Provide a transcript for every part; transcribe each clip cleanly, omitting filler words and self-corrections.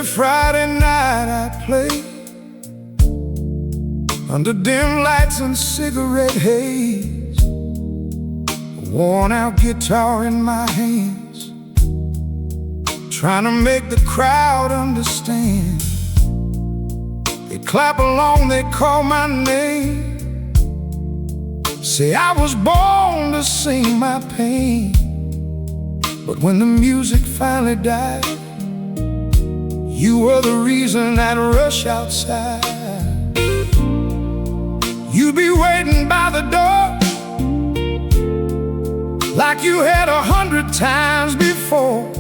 Every Friday night I play under dim lights and cigarette haze, a worn-out guitar in my hands, trying to make the crowd understand. They clap along, they call my name, say I was born to sing my pain. But when the music finally died, you were the reason I'd rush outside. You'd be waiting by the door like you had 100 times before,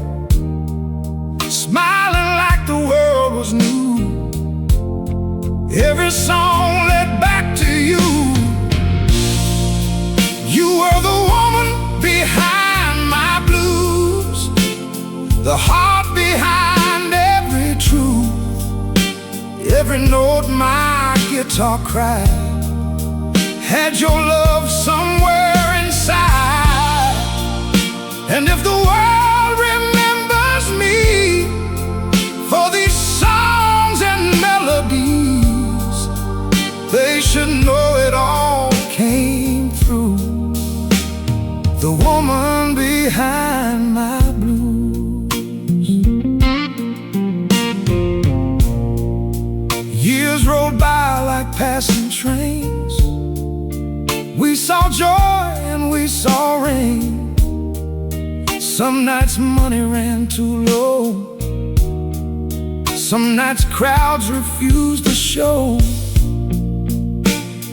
smiling like the world was new. Every song led back to you. You were the woman behind my blues, the heart behind every truth, every note my guitar cried had your love somewhere inside. And if the world remembers me for these songs and melodies, they should know it all came through the woman behind my blues. Years rolled by like passing trains. We saw joy and we saw rain. Some nights money ran too low, some nights crowds refused to show.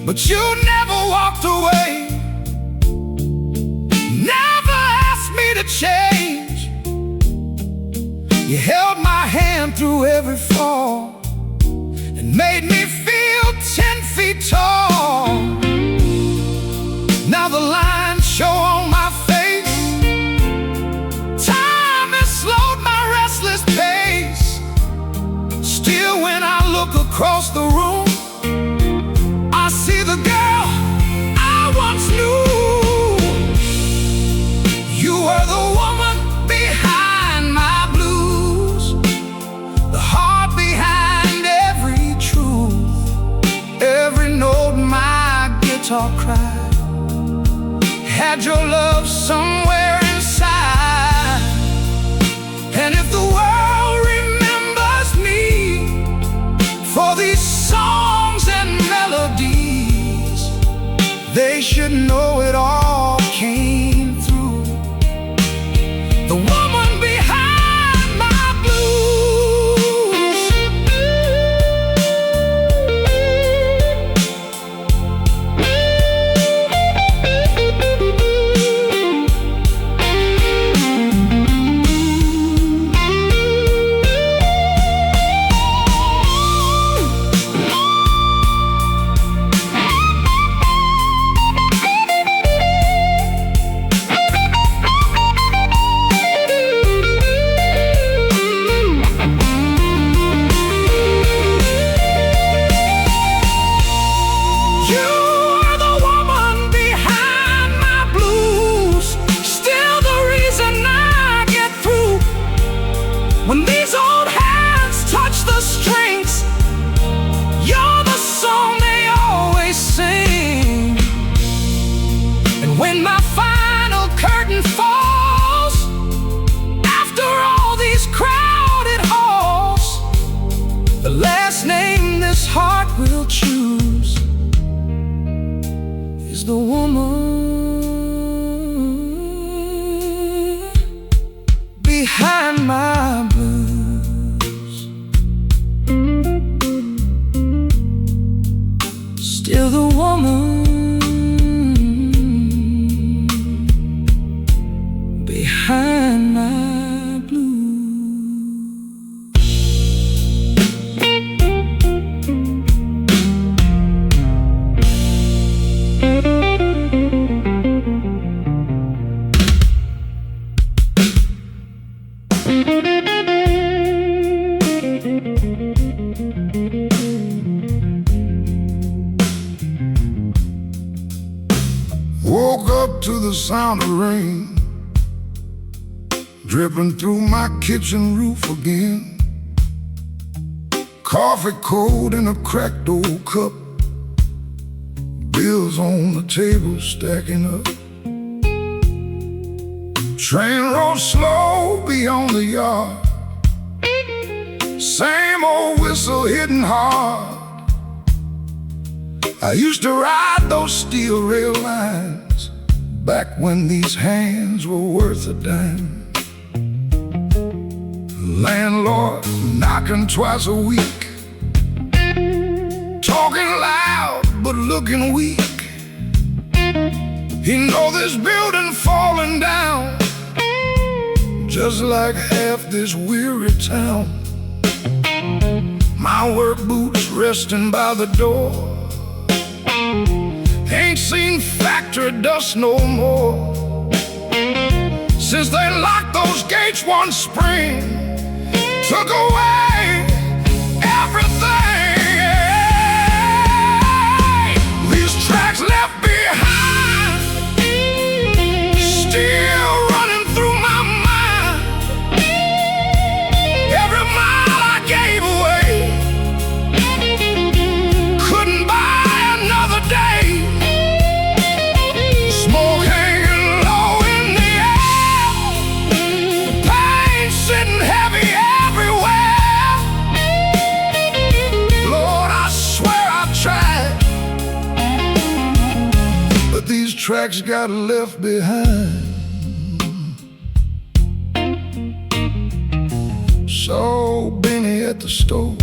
But you never walked away, never asked me to change. You held my hand through every fall and made me feel 10 feet tall. Now the lines show on my face, time has slowed my restless pace. Still when I look across the room, I see the girl I once knew. You were the woman behind my blues, the heart behind every truth, every note my guitar cried had your love somewhere inside. And if the world remembers me for these songs and melodies, they should know it all came through the woman behind my blues. When these old hands touch the strings, you're the song they always sing. And when my final curtain falls, after all these crowded halls, the last name this heart will choose is the woman behind my blues. Still the woman behind my blues. Woke up to the sound of rain dripping through my kitchen roof again. Coffee cold in a cracked old cup, bills on the table stacking up. Train rolls slow beyond the yard, same old whistle hitting hard. I used to ride those steel rail lines back when these hands were worth a dime. Landlord knocking twice a week, talking loud but looking weak. He know this building falling down, just like half this weary town. My work boots resting by the door, ain't seen factory dust no more since they locked those gates one spring, took away everything. These tracks left behind, still running through my mind. Every mile I gave away couldn't buy another day. Smoke hanging low in the air, pain sitting heavy everywhere. Lord, I swear I tried, but these tracks got left behind. Saw Benny at the store,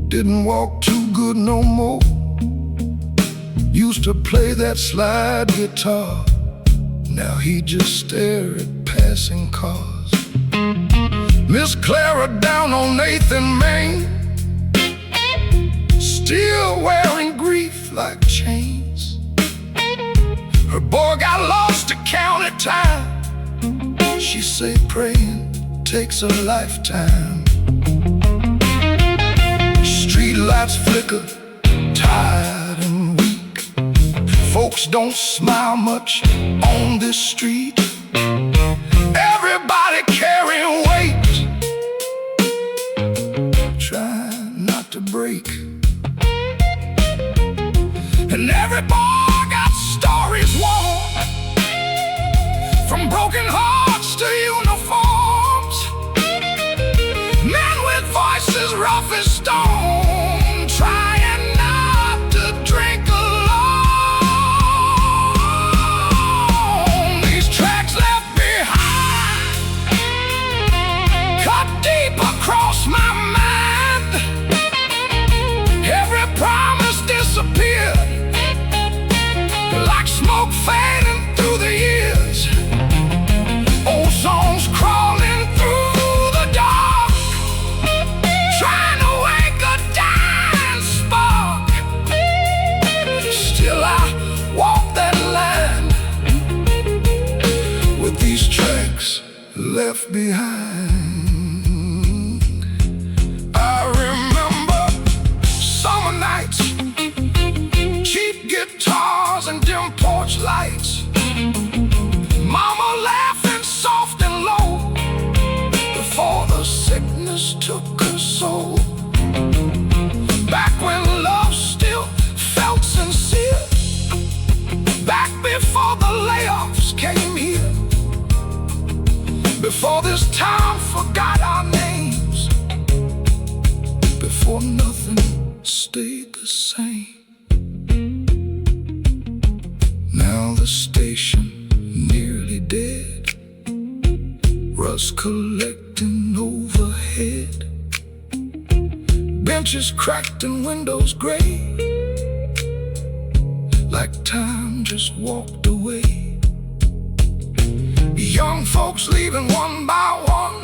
didn't walk too good no more. Used to play that slide guitar, now he just stare at passing cars. Miss Clara down on Nathan, Maine, still wearing grief like chains. Her boy got lost to county time, she say praying takes a lifetime. Street lights flicker, tired and weak. Folks don't smile much on this street. Everybody carrying weight, trying not to break. And every boy got stories warm, from broken hearts to uniforms. Men with voices rough as stone, trying not to drink alone. These tracks left behind cut deep across my mind. Every promise disappeared like smoke fading through the years. Old songs crawling through the dark, trying to wake a dying spark. Still I walk that line with these tracks left behind. I remember summer nights, cheap guitars and dim porch lights. Mama laughing soft and low before the sickness took her soul. Back when love still felt sincere, back before the layoffs came here, before this town forgot our names, before nothing stayed the same. Now the station nearly dead, rust collecting overhead, benches cracked and windows gray, like time just walked away. Young folks leaving one by one,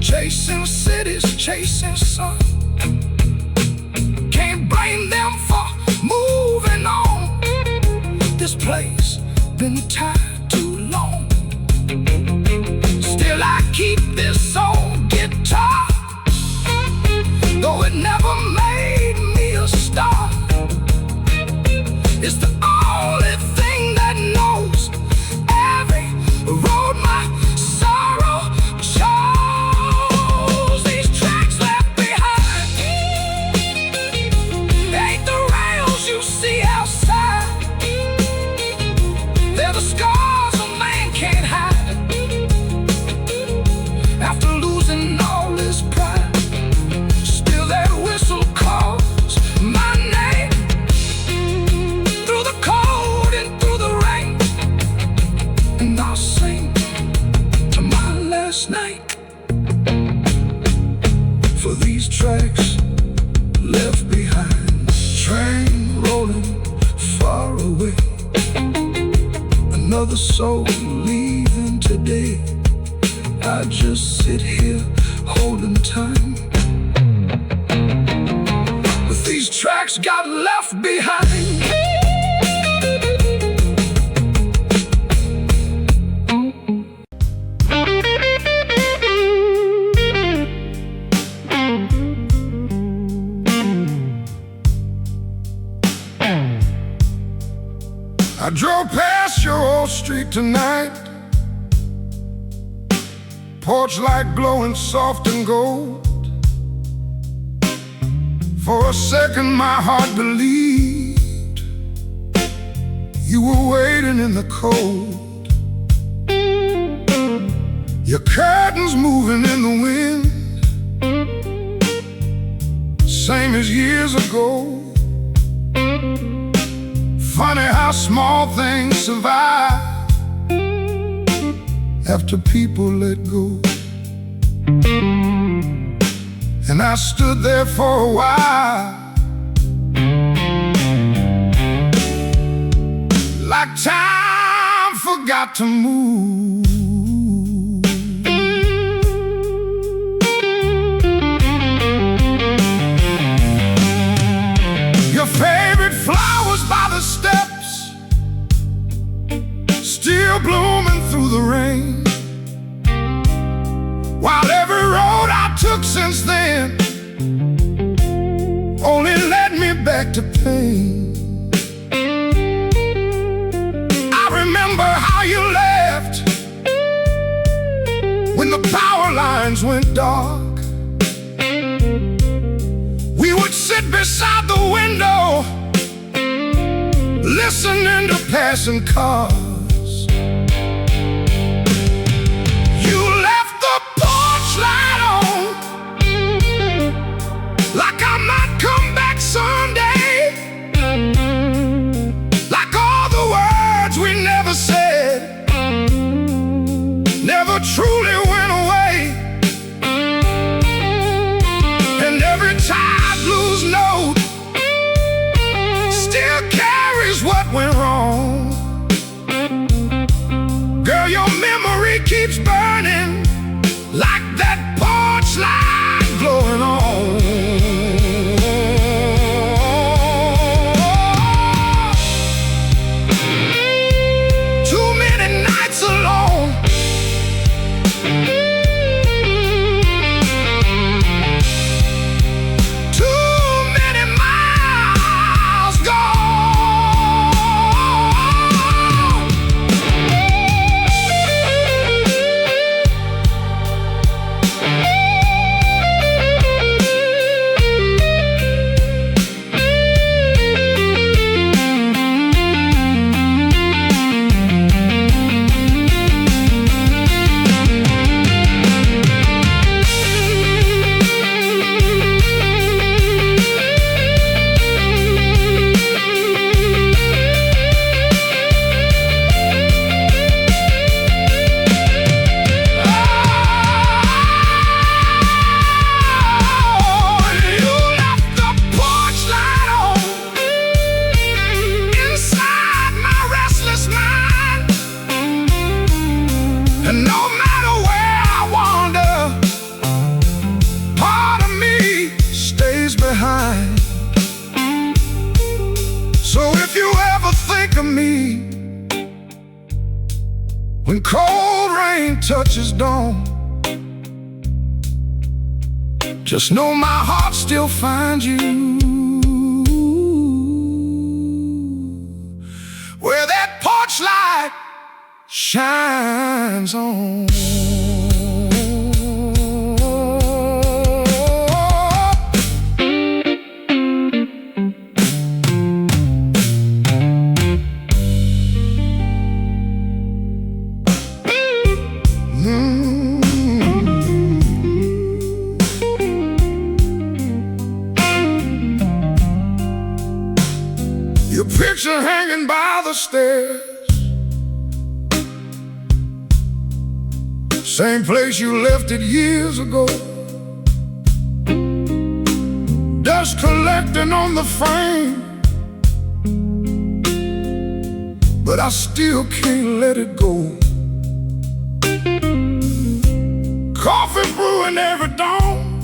chasing cities, chasing sun. Can't blame them for moving on, this place been tied too long. Still I keep this old guitar, though it never made me a star. It's the only thing that knows every road my sorrow chose. last night. For these tracks left behind, train rolling far away, another soul leaving today. I just sit here holding time, but these tracks got left behind. I drove past your old street tonight, porch light glowing soft and gold. For a second my heart believed you were waiting in the cold. Your curtains moving in the wind, same as years ago. Funny how small things survive after people let go. And I stood there for a while, like time forgot to move. Your favorite flowers by the steps, still blooming through the rain, while every road I took since then only led me back to pain. I remember how you left when the power lines went dark. We would sit beside the window, listening to passing cars. You left the porch light on, like I might come back someday, like all the words we never said never truly went away. And every tide blues note still carries what went wrong. Girl, your memory keeps burning like that porch light glowing on. Too many nights alone, and no matter where I wander, part of me stays behind. So if you ever think of me when cold rain touches dawn, just know my heart still finds you where that porch light shines on. Your picture hanging by the stairs, Same place you left it years ago. Dust collecting on the frame, but I still can't let it go. Coffee brewing every dawn,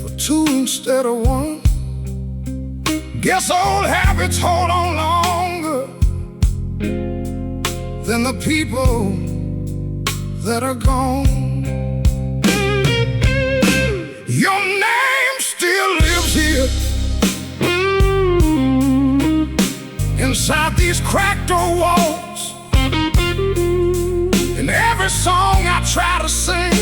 for two instead of one. Guess old habits hold on longer than the people that are gone. Your name still lives here, inside these cracked old walls. In every song I try to sing,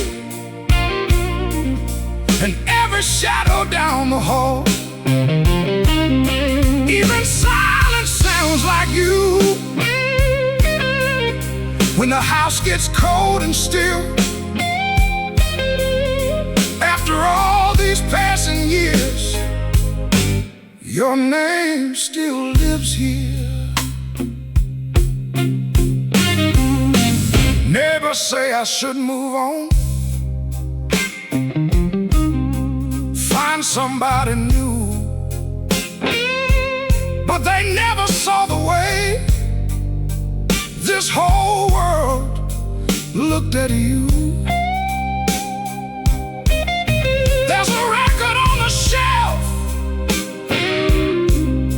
and every shadow down the hall. Even silence sounds like you when the house gets cold and still. After all these passing years, your name still lives here. Neighbors say I should move on, find somebody new, but they never saw the way this whole world looked at you. There's a record on the shelf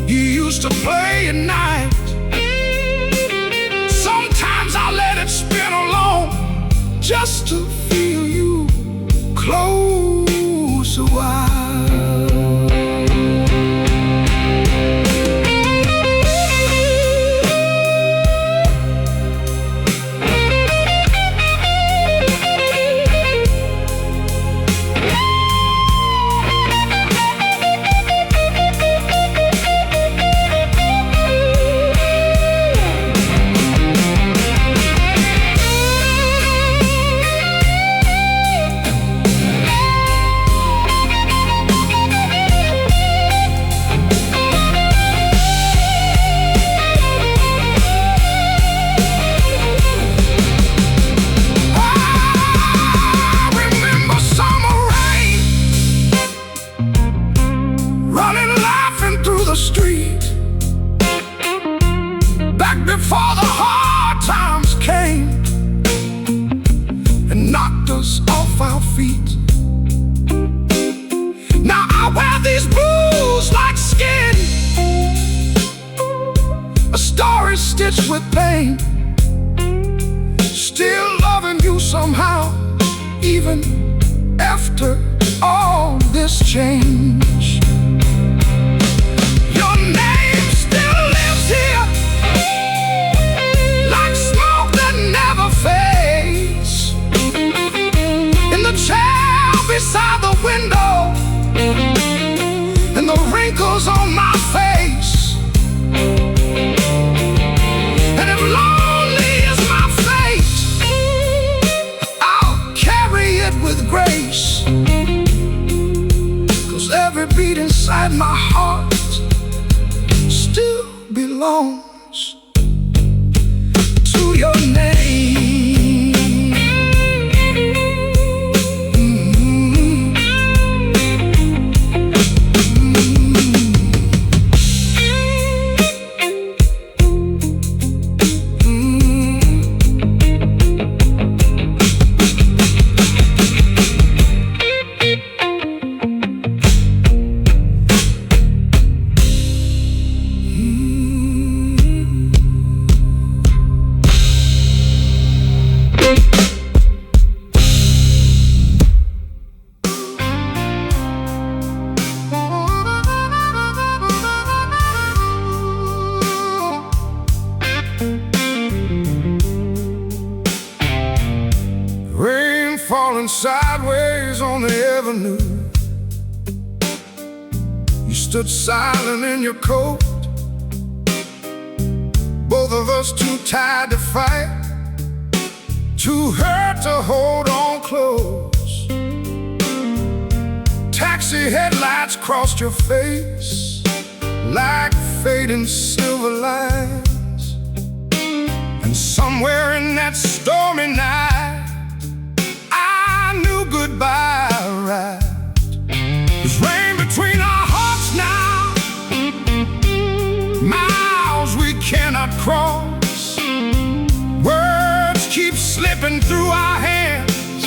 you used to play at night. Sometimes I let it spin alone just to feel you close a while. Street back before the hard times came and knocked us off our feet. Now I wear these blues like skin, a story stitched with pain, still loving you somehow, even after all this change. Your name still lives here, like smoke that never fades, in the chair beside the window, and the wrinkles on my face. And if lonely is my fate, I'll carry it with grace, 'cause every beat inside my heart still belongs to your name. Rain falling sideways on the avenue. You stood silent in your coat, both of us too tired to fight, too hurt to hold on close. Taxi headlights crossed your face like fading silver lines, and Somewhere in that stormy night, I knew goodbye arrived. There's rain between our hearts now, miles we cannot cross. Words keep slipping through our hands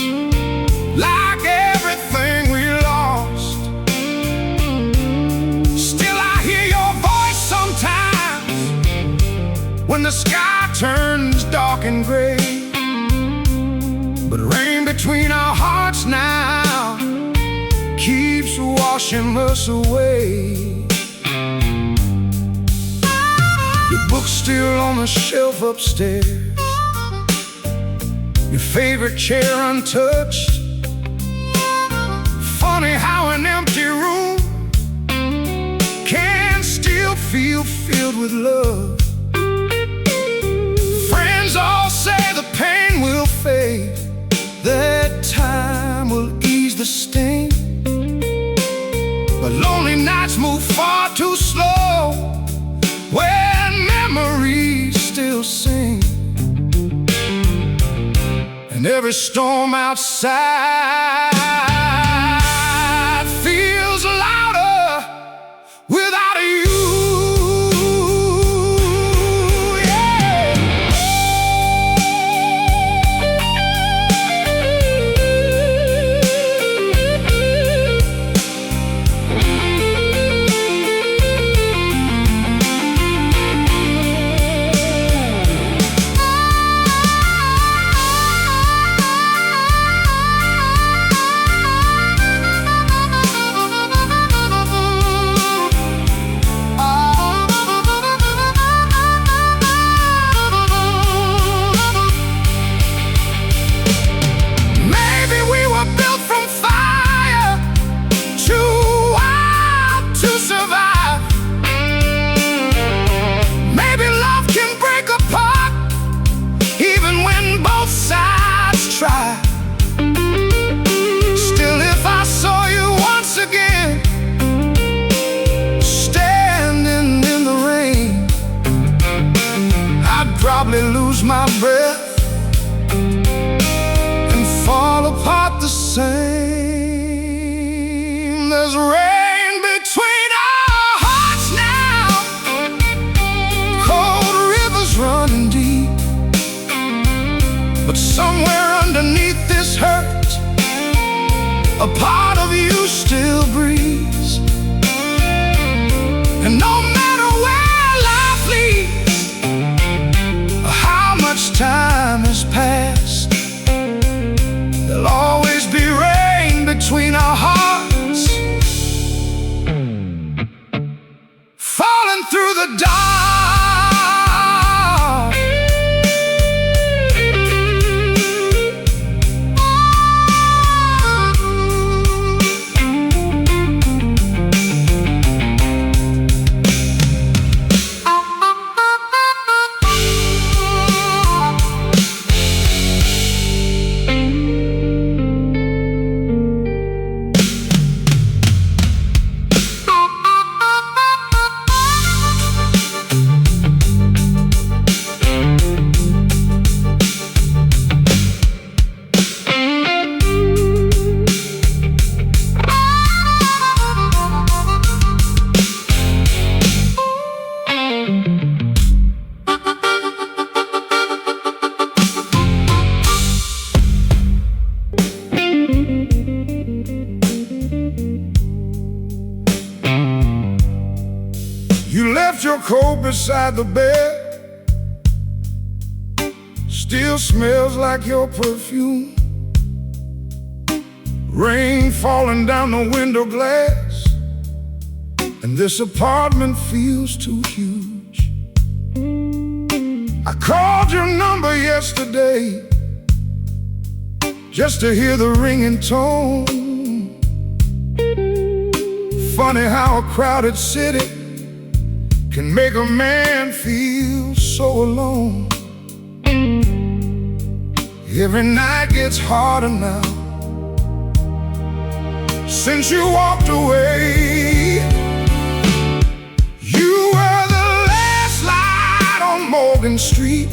like everything we lost. Still I hear your voice sometimes when the sky turns dark and gray. But rain between our hearts now keeps washing us away. Your book's still on the shelf upstairs, your favorite chair untouched. Funny how an empty room can still feel filled with love. Friends all say the pain will fade, that time will ease the sting. But lonely nights move far too slow when memories still sing. And every storm outside feels louder without you. Try. Still, if I saw you once again, standing in the rain, I'd probably lose my breath and fall apart the same. There's rain between our hearts now, cold rivers running deep, but somewhere underneath this hurt, a part of you still breathes. And no matter where life leads, or how much time has passed, there'll always be rain between our hearts, falling through the dark. You left your coat beside the bed, still smells like your perfume. Rain falling down the window glass, and this apartment feels too huge. I called your number yesterday just to hear the ringing tone. Funny how a crowded city can make a man feel so alone. Every night gets harder now since you walked away. You were the last light on Morgan Street,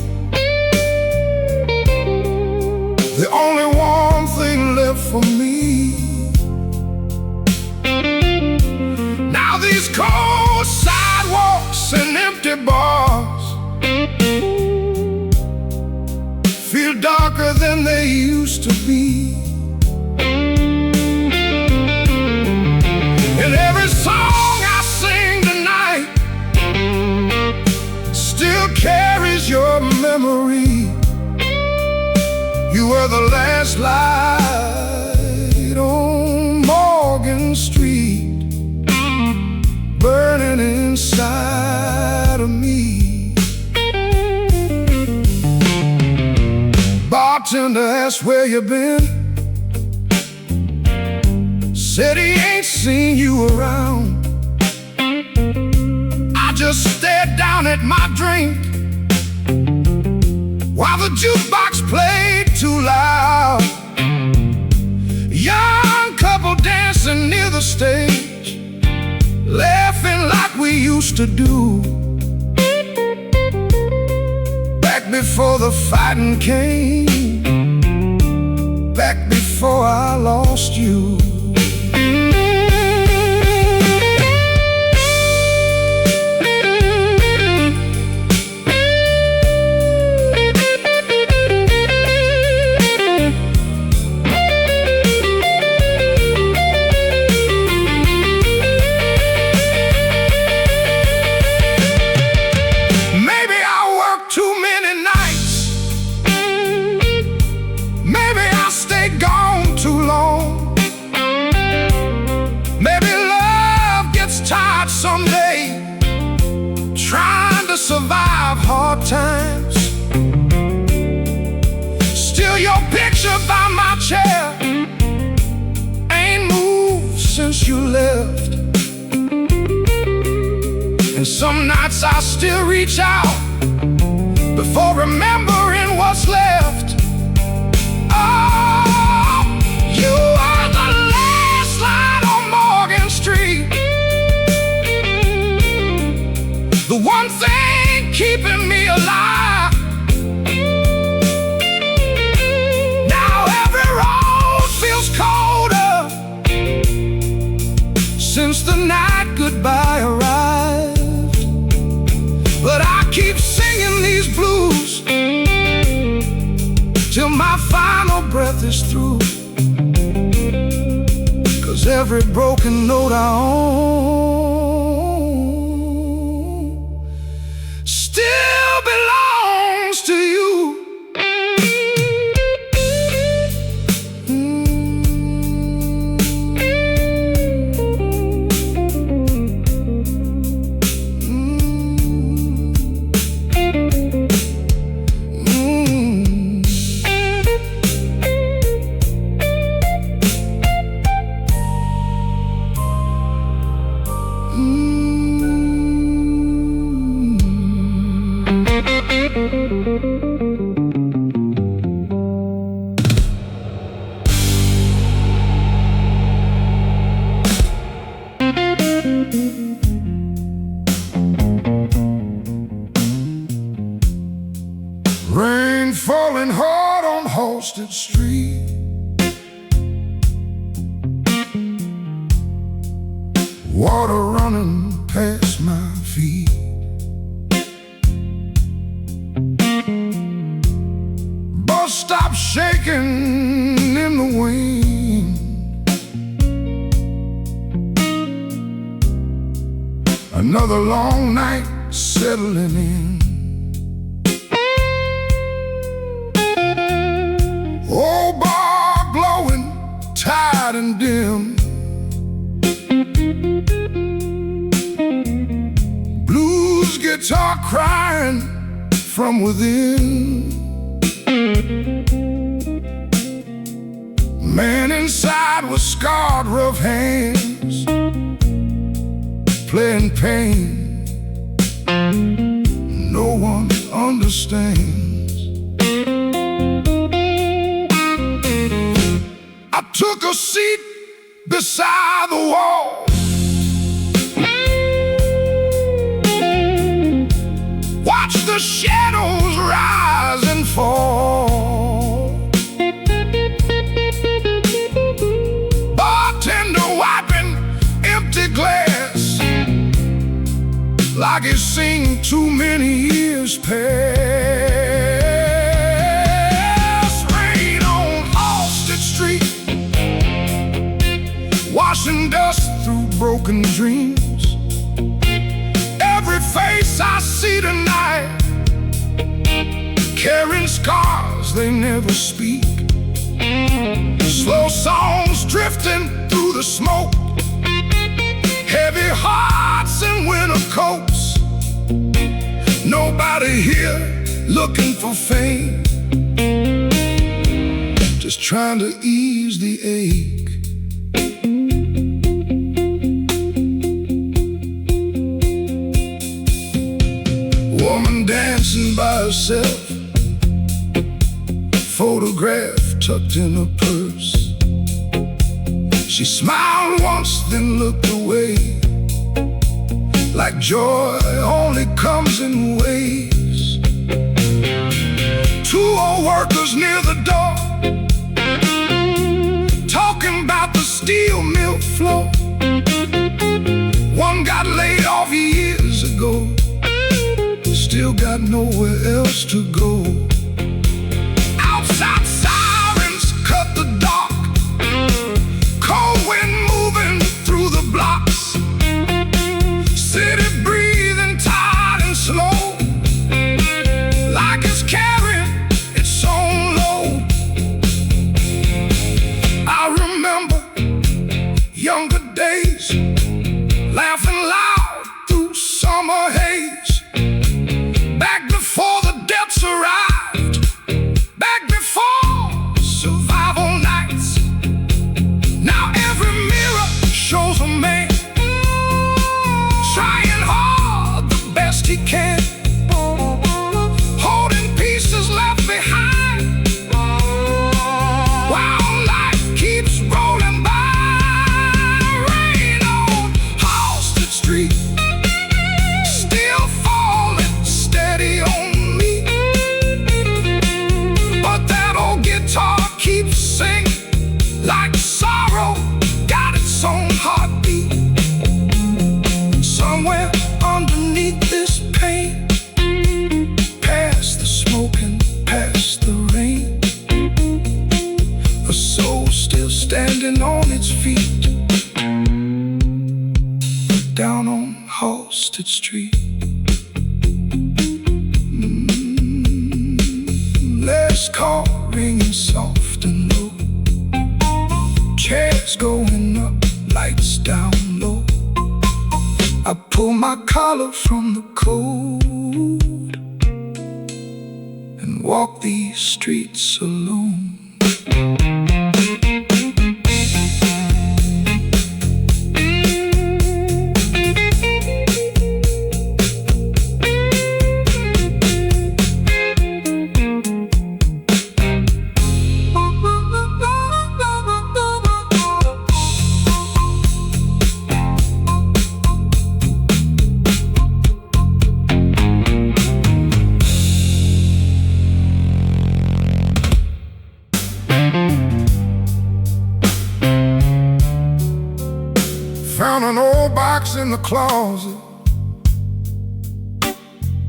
only one thing left for me. Now these cold sidewalks and empty bars feel darker than they used to be. And every song I sing tonight still carries your memory. You were the last light on Morgan Street, burning inside of me. Bartender asked where you been, said he ain't seen you around. I just stared down at my drink while the jukebox played too loud. Young couple dancing near the stage, laughing like we used to do, back before the fighting came, back before I lost you. Survive hard times. Still your picture by my chair ain't moved since you left. And some nights I still reach out before remembering what's left. Oh, you are the last light on Morgan Street, the one thing keeping me alive. Now every road feels colder since the night goodbye arrived. But I keep singing these blues till my final breath is through. 'Cause every broken note I own still belongs to you. Rain falling hard on Halsted Street, water running past my feet. Bus stop shaking in the wind. Another long night settling in. Old bar glowing, tired and dim. Blues guitar crying from within. Man inside with scarred, rough hands, playing pain no one understands. I took a seat beside the wall, watched the shadows rise and fall. many years pass. Rain on Halsted Street, washing dust through broken dreams. Every face I see tonight, carrying scars they never speak. Slow songs drifting through the smoke, heavy hearts in winter coats. Nobody here looking for fame, just trying to ease the ache. Woman dancing by herself, photograph tucked in her purse. She smiled once, then looked away, like joy only comes in waves. Two old workers near the door, talking about the steel mill floor. One got laid off years ago, still got nowhere else to go. Outside sirens cut the dark, cold wind moving through the blocks. City breathing tired and slow, like it's carrying its own load. I remember younger days, laughing loud through summer haze. Back before the depths arrived, back before survival nights. Now every mirror shows a man trying hard the best he can, holding pieces left behind, while life keeps rolling by. Rain on Halsted Street, still falling steady on me, but that old guitar keeps singing like sorrow got its own heartbeat. Somewhere underneath this pain, past the smoke and past the rain, a soul still standing on its feet, down on Halsted Street. Last call ringing soft and low, chairs going up, lights down low. I pull my collar from the cold and walk these streets alone. Found an old box in the closet,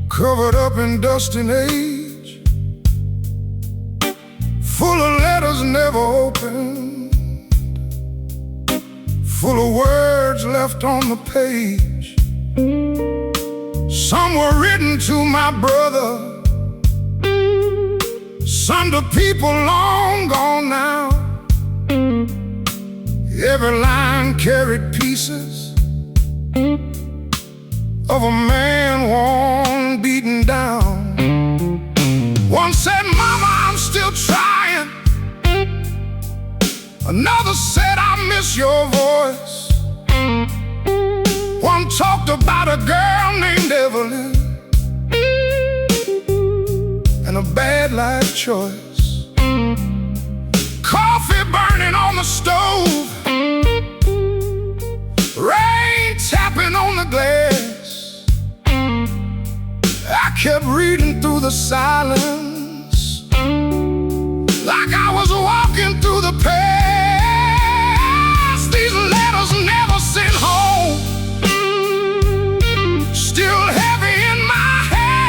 covered up in dust and age, full of letters never opened, full of words left on the page. Some were written to my brother, some to people long gone now. Every line carried pieces of a man worn, beaten down. One said, "Mama, I'm still trying." Another said, "I miss your voice." One talked about a girl named Evelyn and a bad life choice. Coffee burning on the stove, rain tapping on the glass. I kept reading through the silence, like I was walking through the past. These letters never sent home, still heavy in my head.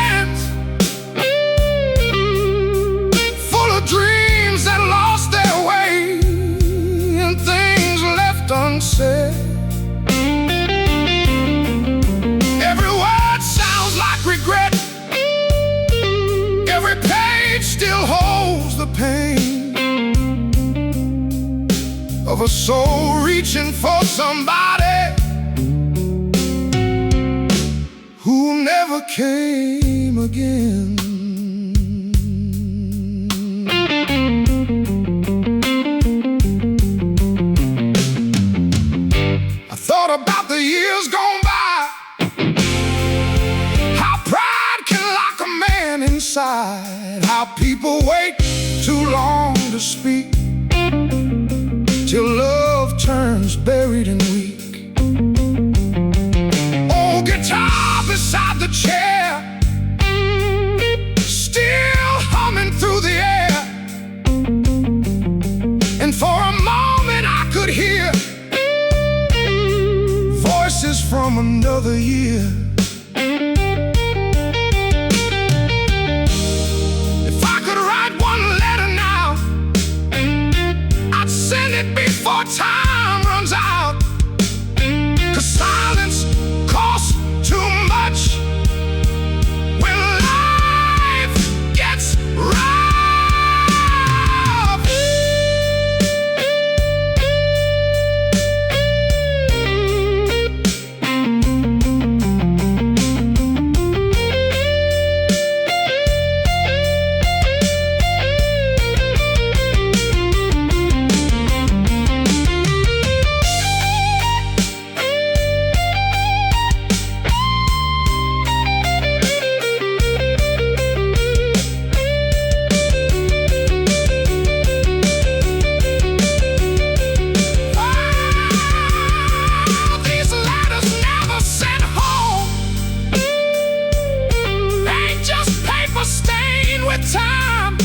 of a soul reaching for somebody who never came again. I thought about the years gone by, how pride can lock a man inside, how people wait too long to speak, till love turns buried and weak. Old guitar beside the chair, still humming through the air. And for a moment I could hear voices from another year. If I could write one letter now, I'd send it before time runs out. 'Cause silence costs too much when life gets rough. Time.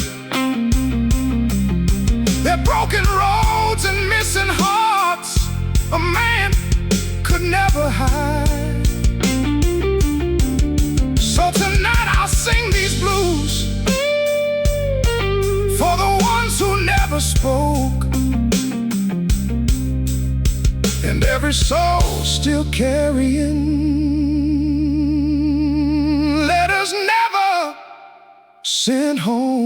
They're broken roads and missing hearts a man could never hide. So tonight I'll sing these blues for the ones who never spoke, and every soul still carrying letters never sent home.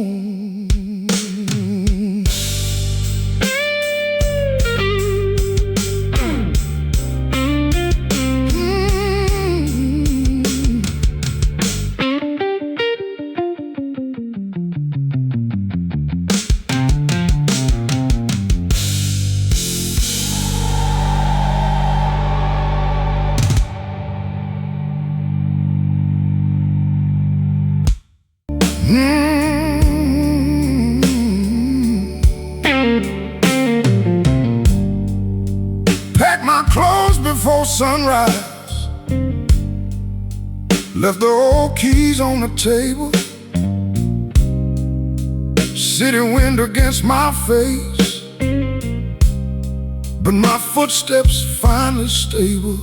Packed my clothes before sunrise, left the old keys on the table, city wind against my face, but my footsteps finally stable.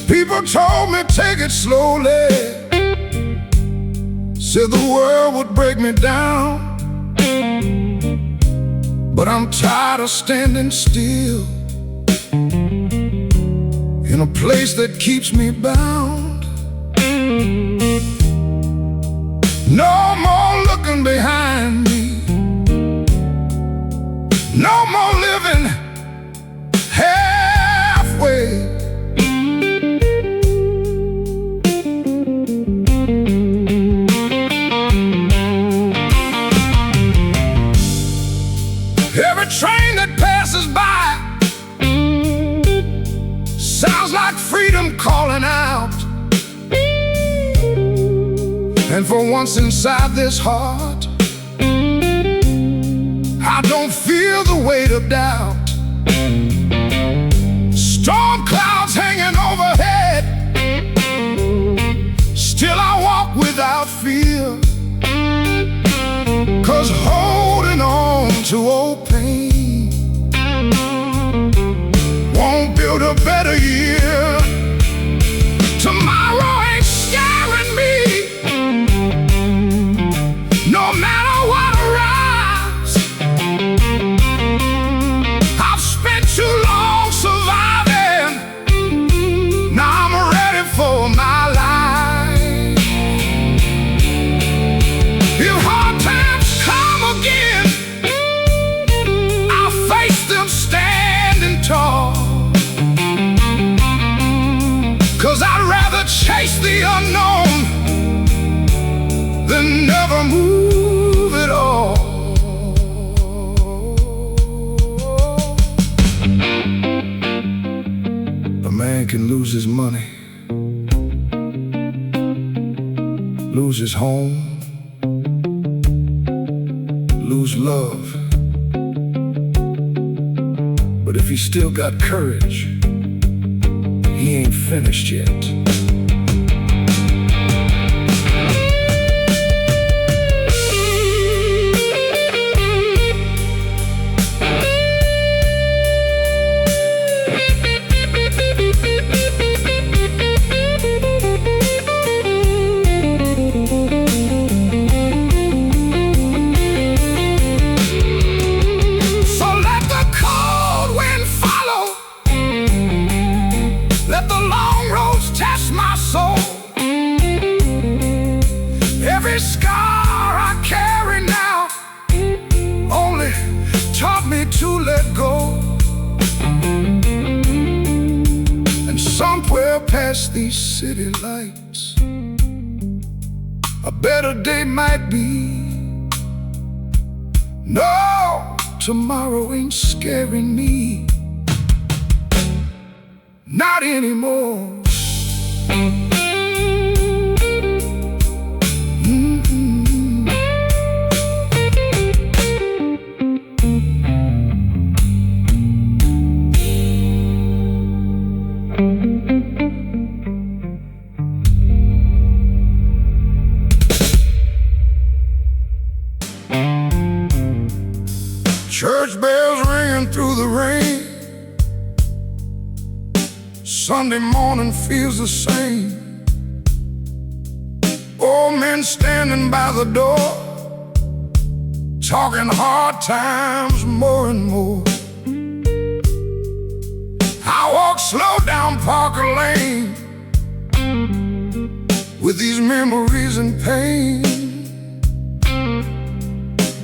People told me take it slowly, said the world would break me down, but I'm tired of standing still in a place that keeps me bound. No more looking behind me, no more living halfway. Every train that passes by sounds like freedom calling out. And for once inside this heart, I don't feel the weight of doubt. Storm clouds hanging overhead, still I walk without fear. 'Cause holding on to old pain won't build a better year. Tomorrow ain't scaring me, no matter what arrives. I've spent too long surviving, now I'm ready for my life. If hard times come again, can lose his money, lose his home, lose love. But if he still got courage, he ain't finished yet. Every scar I carry now only taught me to let go. And somewhere past these city lights, a better day might be. No, tomorrow ain't scaring me, not anymore. Church bells ringing through the rain. Sunday morning feels the same. Old men standing by the door, talking hard times more and more. I walk slow down Parker Lane with these memories and pain.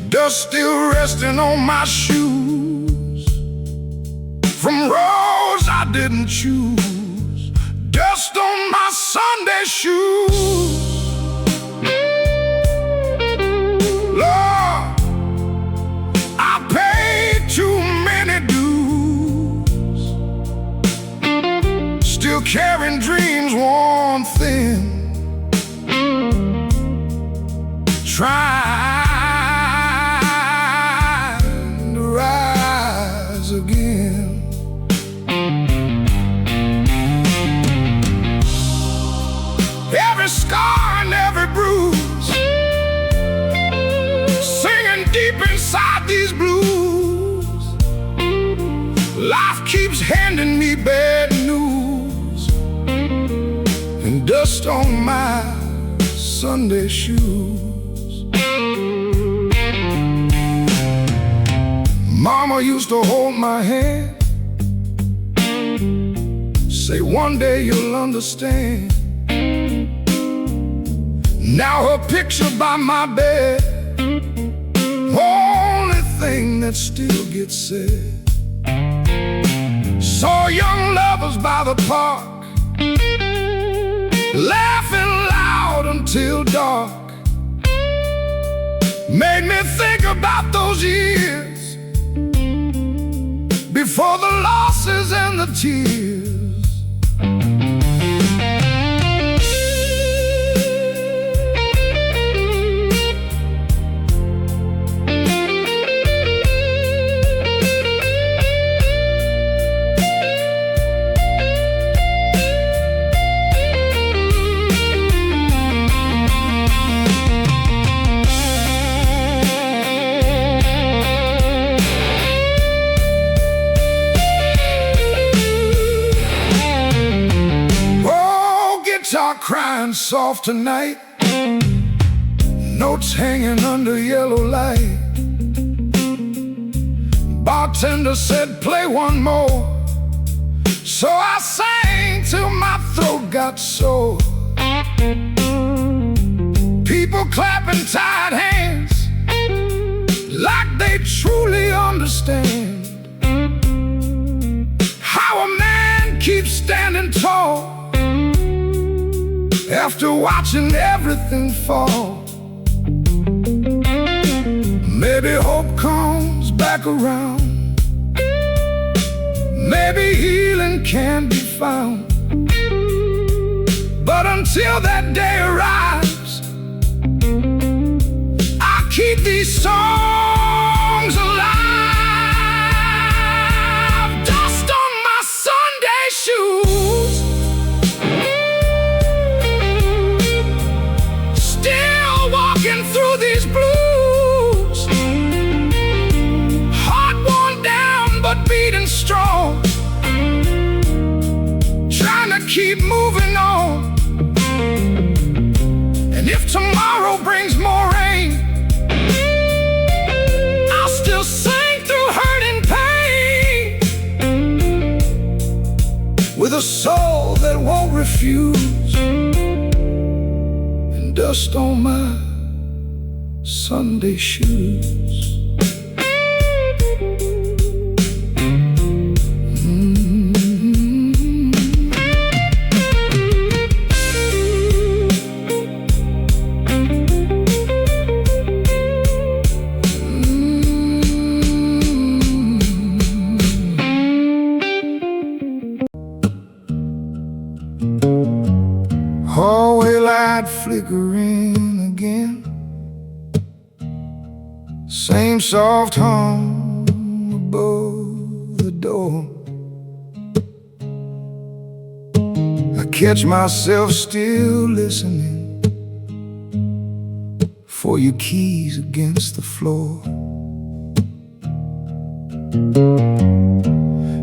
Dust still resting on my shoes from roads I didn't choose. Dust on my Sunday shoes. Lord, I paid too many dues, still carrying dreams worn thin. Trying to rise again. Every scar and every bruise, singing deep inside these blues. Life keeps handing me bad news and dust on my Sunday shoes. Mama used to hold my hand, say one day you'll understand. Now her picture by my bed, only thing that still gets said. Saw young lovers by the park, laughing loud until dark. Made me think about those years before the losses and the tears. Crying soft tonight, notes hanging under yellow light. Bartender said play one more, so I sang till my throat got sore. People clapping tied hands like they truly understand how a man keeps standing tall after watching everything fall. Maybe hope comes back around, maybe healing can be found But until that day arrives, I'll keep these songs alive. Dust on my Sunday shoes, still walking through these blues. Heart worn down but beating strong, trying to keep moving on. And if tomorrow brings more rain, I'll still sing through hurt and pain, with a soul that won't refuse, and dust on my Sunday shoes. Hallway light flickering again, same soft hum above the door. I catch myself still listening for your keys against the floor.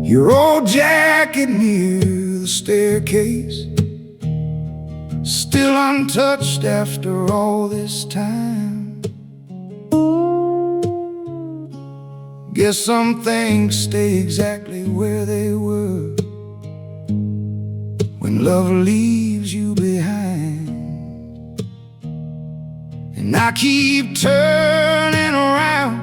Your old jacket near the staircase, still untouched after all this time. Guess some things stay exactly where they were when love leaves you behind. And I keep turning around,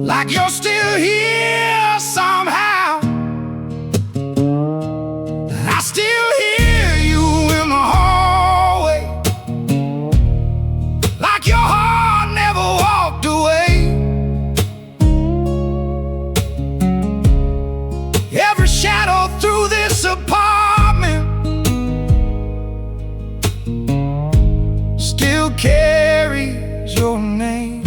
like you're still here somehow. I still hear you in the hallway, like your heart never walked away. Every shadow through this apartment still carries your name.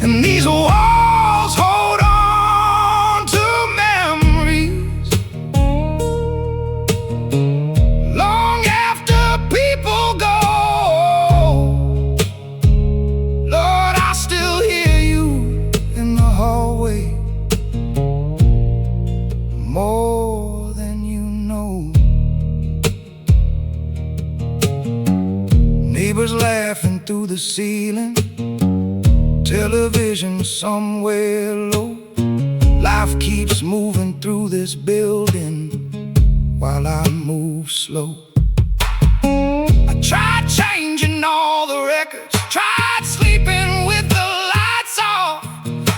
And these walls hold on to memories long after people go. Lord, I still hear you in the hallway, more than you know. Neighbors laughing through the ceiling, television somewhere low. Life keeps moving through this building while I move slow. I tried changing all the records, tried sleeping with the lights off,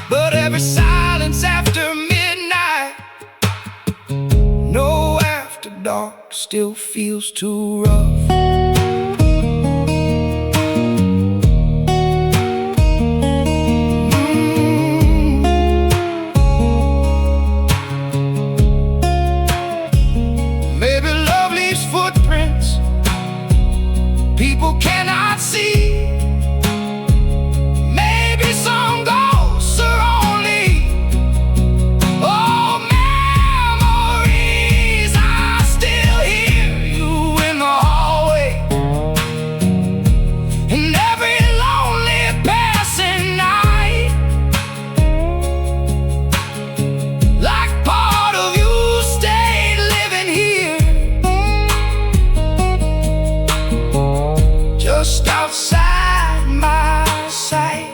but every silence after midnight, no after dark, still feels too rough. People cannot see. Maybe some ghosts are only old memories. I still hear you in the hallway, and every lonely passing night, like part of you stayed living here, just outside my sight.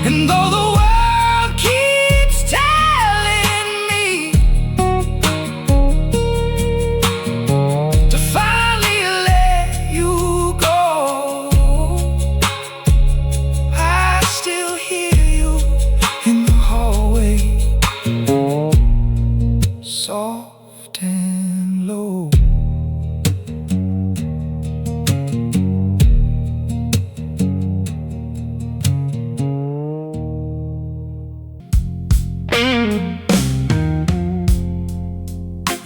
And though the world keeps telling me to finally let you go, I still hear you in the hallway, soft and low.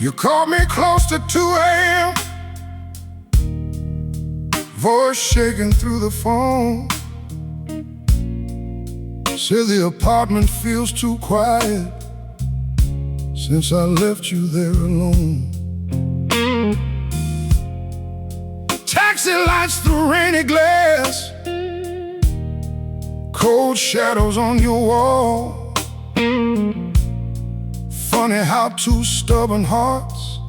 You called me close to 2 a.m., voice shaking through the phone. Said the apartment feels too quiet since I left you there alone. Taxi lights through rainy glass, cold shadows on your wall. Funny how two stubborn hearts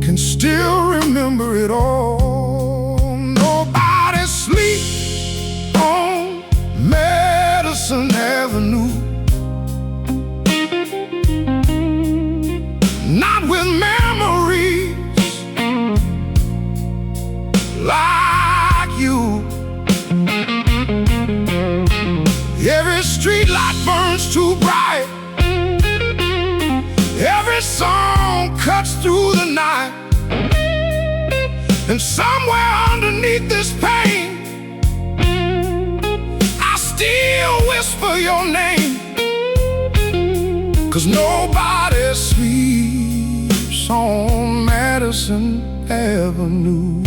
can still remember it all. Nobody sleeps on Madison Avenue, not with memories like you. Every street light burns too bright, every song cuts through the night, and somewhere underneath this pain I still whisper your name. 'Cause nobody sleeps on Madison Avenue.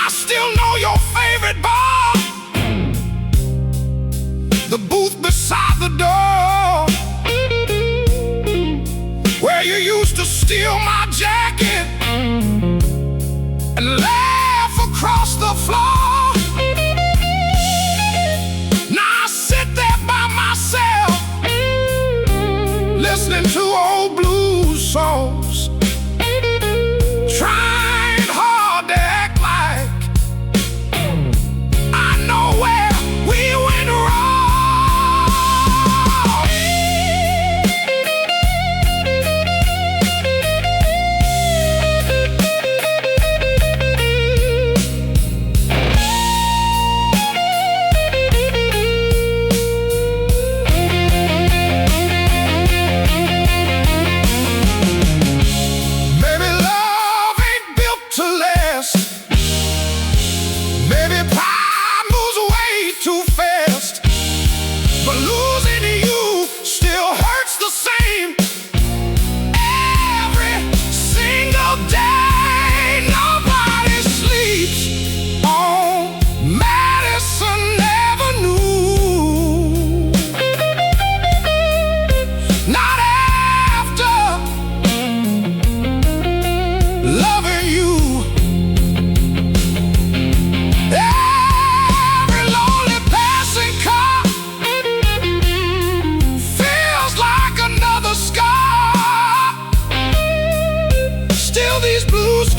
I still know your favorite bar, the booth beside the door, where you used to steal my jacket and laugh across the floor. Now I sit there by myself, listening to old blues songs, trying hard to act like I know where we went wrong.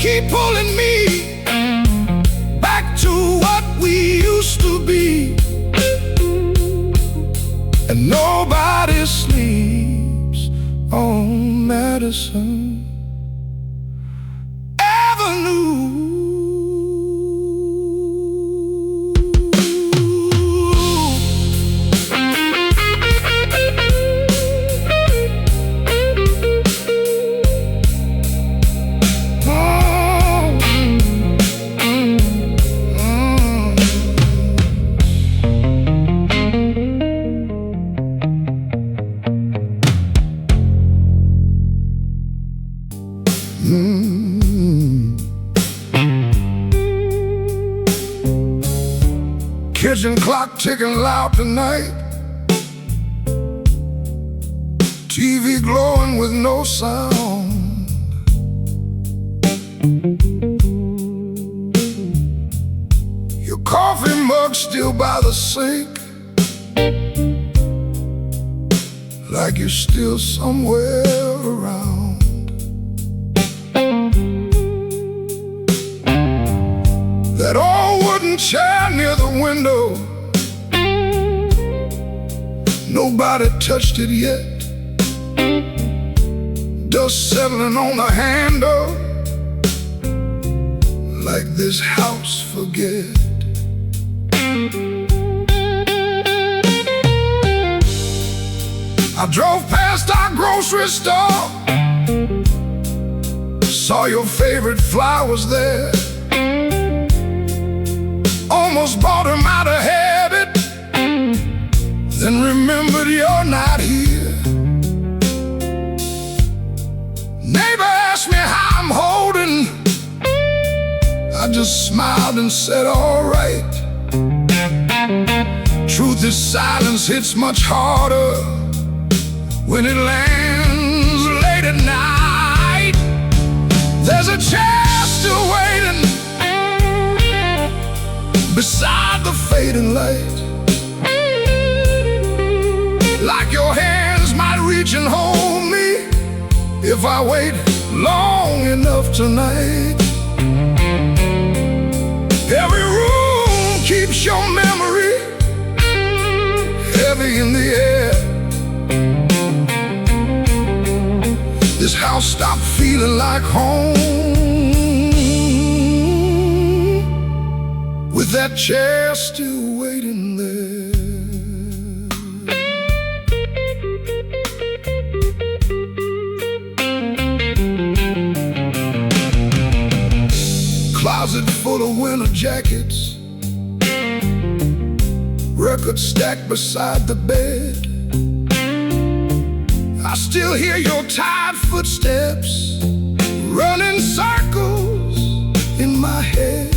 Keep pulling me back to what we used to be, and nobody sleeps on Madison Avenue. Kitchen clock ticking loud tonight, TV glowing with no sound. Your coffee mug still by the sink, like you're still somewhere around. That old wooden chair near the window, nobody touched it yet. Dust settling on the handle, like this house forget. I drove past our grocery store, saw your favorite flowers there. Almost bought him out of habit, then remembered you're not here. Neighbor asked me how I'm holding. I just smiled and said, all right. Truth is, silence hits much harder when it lands late at night. There's a chair still waiting beside the fading light. Like your hands might reach and hold me if I wait long enough tonight. Every room keeps your memory heavy in the air. This house stopped feeling like home with that chair still waiting there. Closet full of winter jackets, records stacked beside the bed. I still hear your tired footsteps running circles in my head.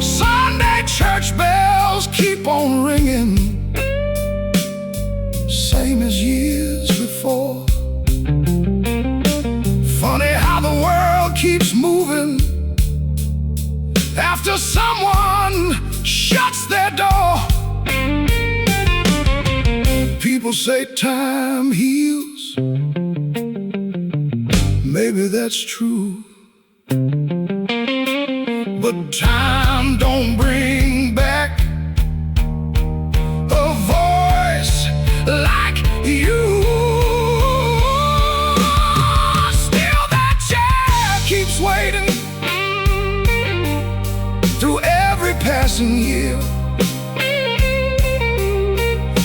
Sunday church bells keep on ringing, same as years before. Funny how the world keeps moving after someone shuts their door. People say time heals, maybe that's true, but time don't bring back a voice like you. Still that chair keeps waiting through every passing year,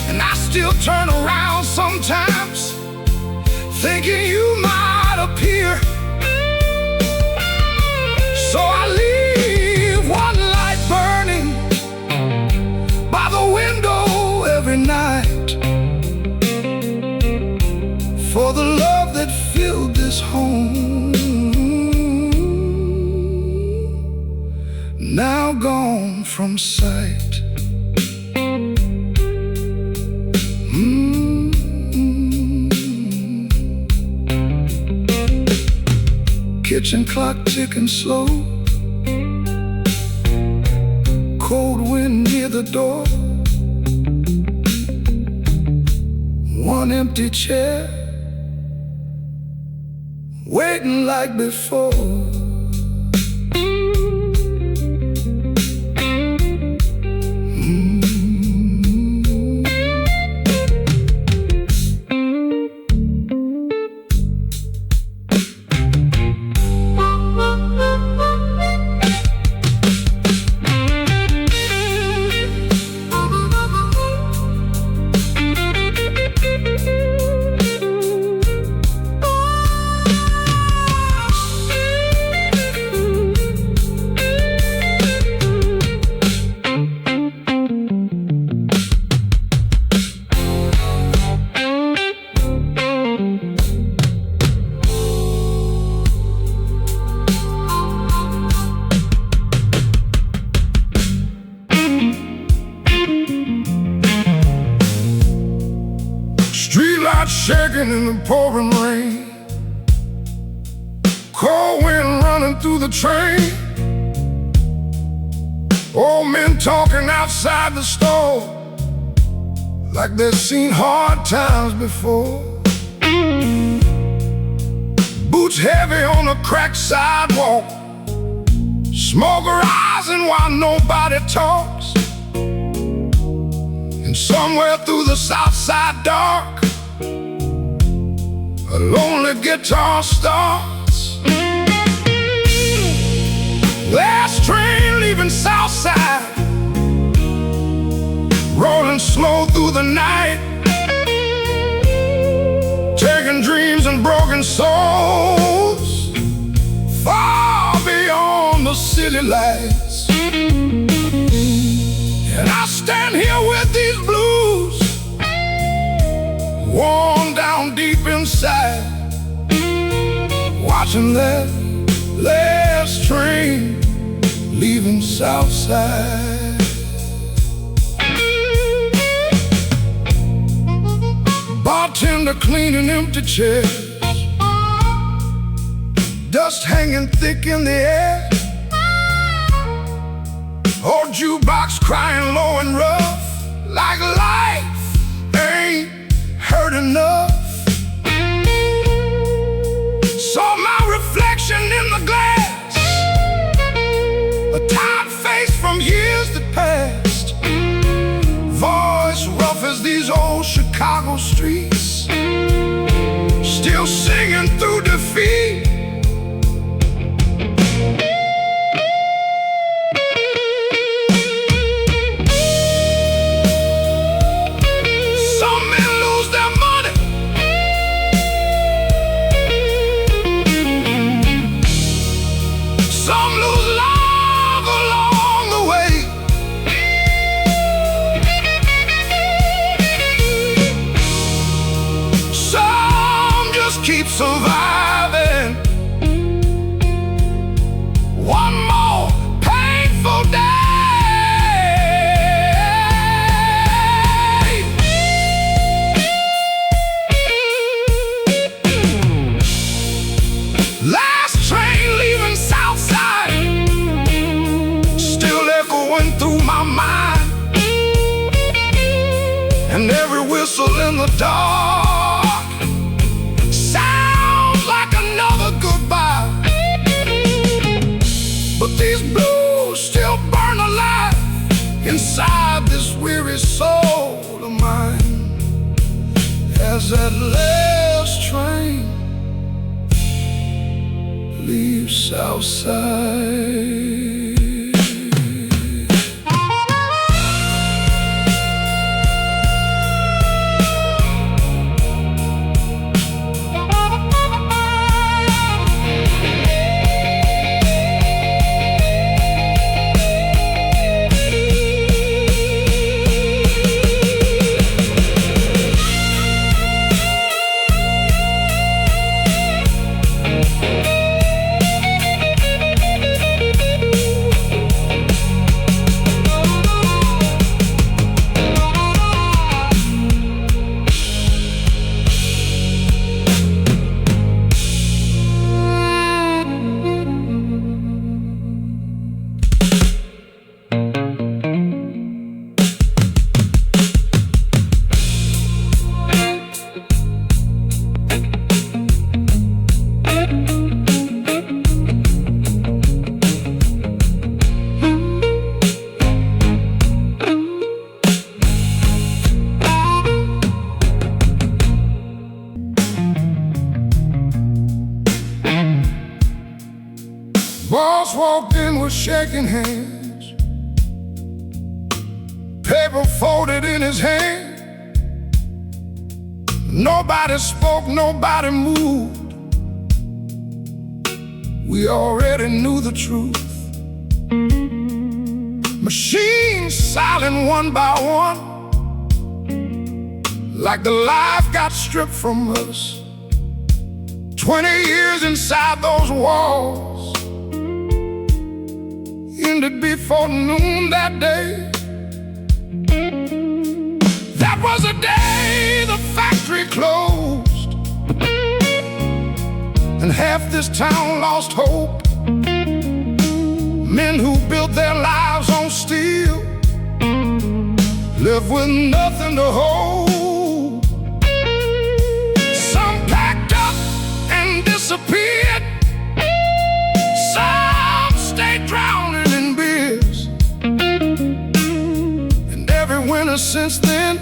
and I still turn around sometimes thinking you might appear. So I leave one light burning by the window every night for the love that filled this home, now gone from sight. Kitchen clock ticking slow, cold wind near the door, one empty chair waiting like before. Shaking in the pouring rain, cold wind running through the train, old men talking outside the store like they've seen hard times before. Boots heavy on a cracked sidewalk, smoke rising while nobody talks, and somewhere through the south side dark, a lonely guitar starts. Last train leaving Southside, rolling slow through the night, taking dreams and broken souls far beyond the city lights. And I stand here with these blues, deep inside, watching that last train leaving Southside. Bartender cleaning empty chairs, dust hanging thick in the air. Old jukebox crying low and rough, like life ain't hurt enough. Saw my reflection in the glass, a tired face from years that passed. Voice rough as these old Chicago streets, still singing through defeat. Keep surviving one more painful day. Last train leaving Southside, still echoing through my mind, and every whistle in the dark these blues still burn alive inside this weary soul of mine, as that last train leaves Southside. Boss walked in with shaking hands, paper folded in his hand. Nobody spoke, nobody moved. We already knew the truth. Machines silent one by one, like the life got stripped from us. 20 years inside those walls ended before noon that day. That was the day the factory closed, and half this town lost hope. Men who built their lives on steel left with nothing to hold. Some packed up and disappeared, some stayed drowning in beers. And every winter since then,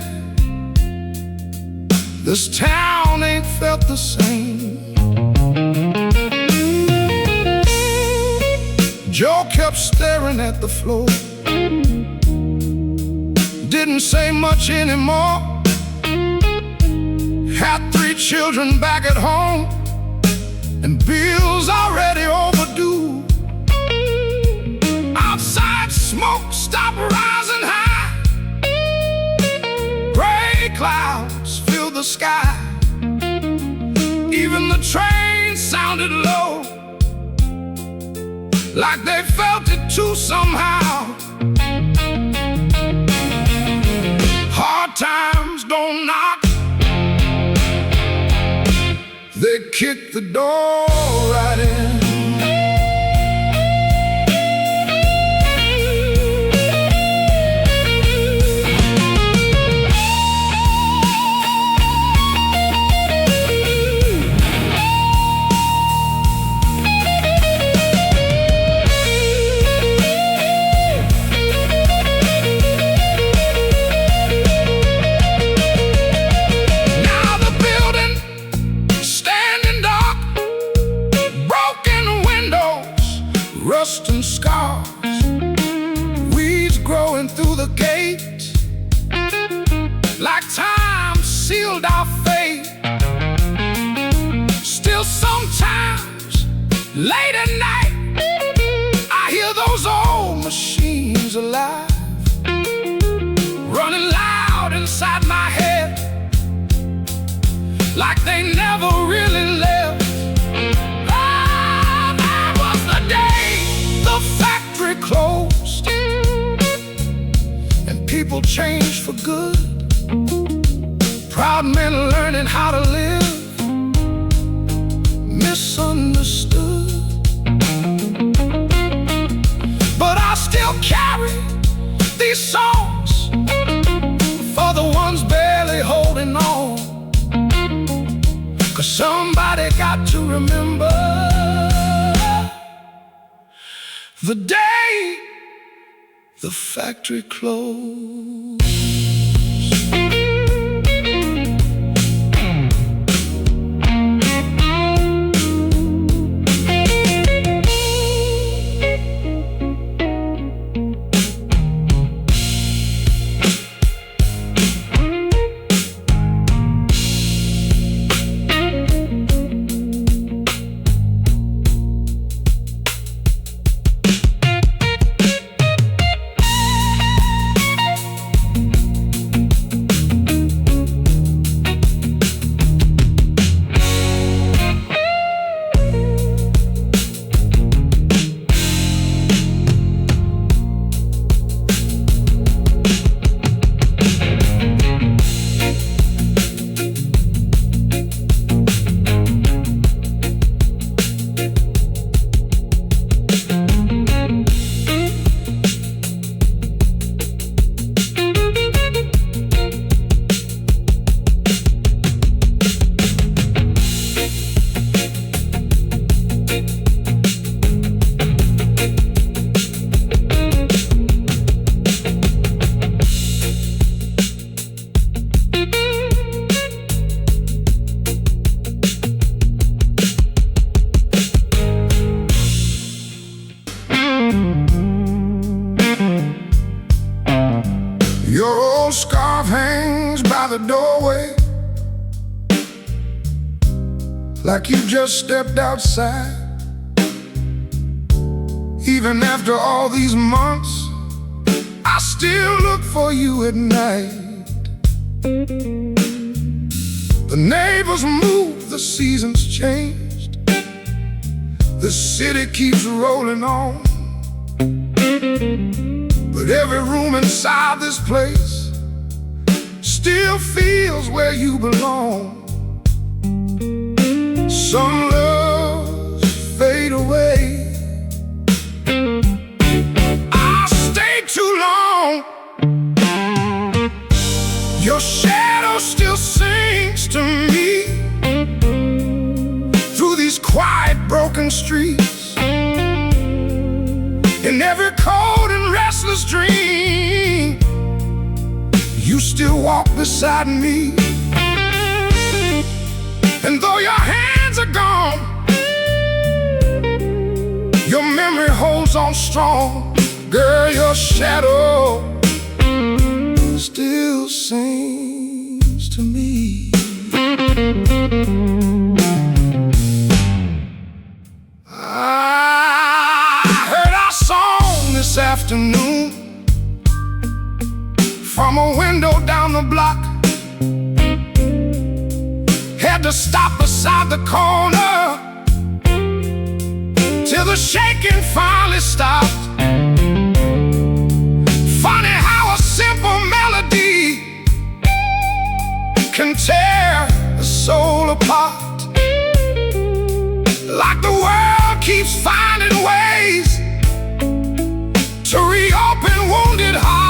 this town ain't felt the same. Joe kept staring at the floor, didn't say much anymore. Had 3 children back at home, and bills already overdue. Outside, smoke stopped rising high, gray clouds filled the sky. Even the train sounded low, like they felt it too somehow. Hard times don't knock, they kick the door right in. Rust and scars, weeds growing through the gate, like time sealed our fate. Still sometimes, late at night, I hear those old machines alive, running loud inside my head, like they never really left. Closed, and people changed for good. Proud men learning how to live, misunderstood. But I still carry these songs for the ones barely holding on, 'cause somebody got to remember the day the factory closed. Your old scarf hangs by the doorway, like you just stepped outside. Even after all these months, I still look for you at night. The neighbors moved, the seasons changed, the city keeps rolling on. But every room inside this place still feels where you belong. Some loves fade away, I stayed too long. Your shadow still sings to me through these quiet, broken streets. In every cold and restless dream, you still walk beside me. And though your hands are gone, your memory holds on strong. Girl, your shadow still sings to me. This afternoon from a window down the block, had to to stop beside the corner till the shaking finally stopped. Funny how a simple melody can tear the soul apart. Like the world keeps finding ways to reopen wounded hearts.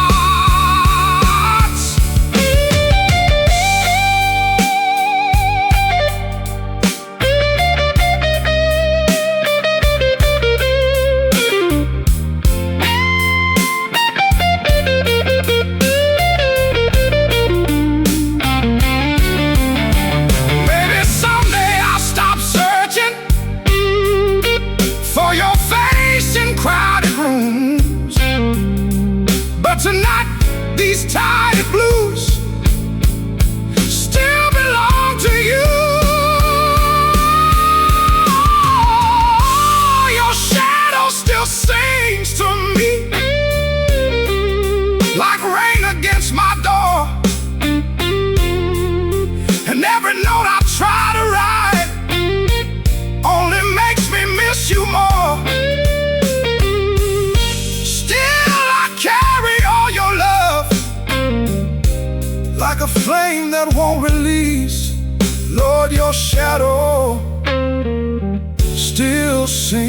Maybe someday I'll stop searching for your face in crowded rooms, but tonight these tired blues still belong to you. Your shadow still sings to me like rain against my door, and every note I try to write only makes me miss you more. Still I carry all your love like a flame that won't release. Lord, your shadow still sings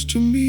to me.